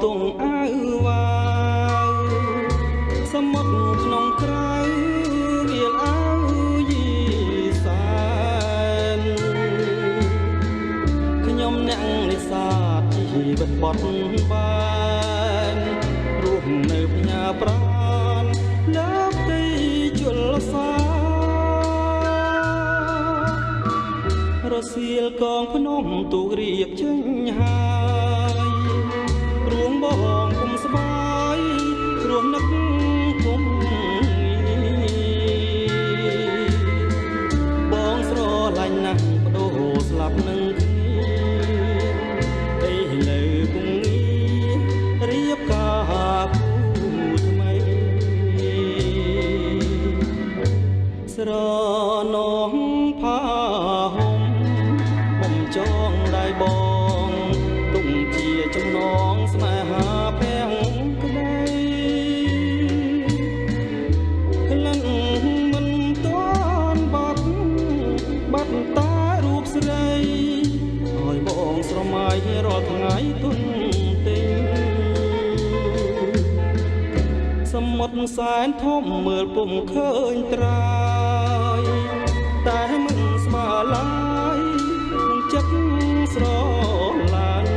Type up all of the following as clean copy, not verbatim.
ទងអាវវ៉ាវសមុទ្រក្នុងក្រៅរៀលអាវយីសានខ្ញុំអ្នកនេសាទជីវិតបត់បានរស់នៅផ្ញើប្រាណលើផ្ទៃជលសារសៀលកងភ្នំទូករៀបចេញហើយរួងបងគុំស្បាយរួមនឹកគុំបងស្រឡាញ់ណាស់បដូរស្លាប់នឹងគ្នាឥឡូវគុំរៀបការគូថ្មីស្រណងផាចងដៃបងទុំជាចំណងស្នេហាពាំងក្ដីក្លិនមិនតាន់បាត់តារូបស្រីឲ្យបងស្រមៃរាល់ថ្ងៃទុនទិញសមុទ្រសែនធំមើលពុំឃើញត្រើយតែមិនស្មើឡើយចិត្តស្រឡាញ់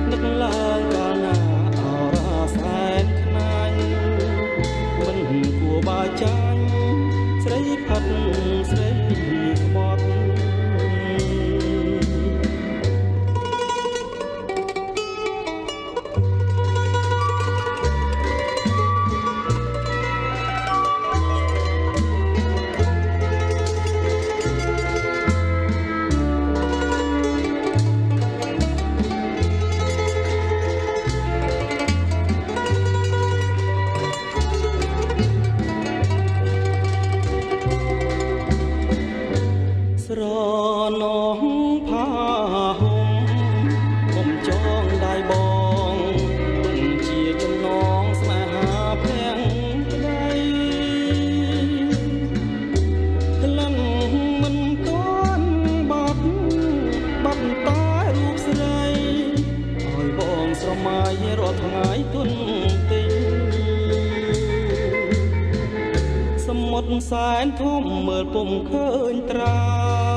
នឹកឡើងកាលណាអរសែនខ្នាញ់មិនគួរបើចាញ់ស្រីផាត់ស្រីក្បត់ស្រណងផាហុំគុំចងដៃបងទុំជាចំណងស្នេហាភាំងក្ដីក្លិនមិនតាន់បាត់តារូបស្រីឲ្យបងស្រមៃរាល់ថ្ងៃទុនទិញសមុទ្រសែនធំមើលពុំឃើញត្រើ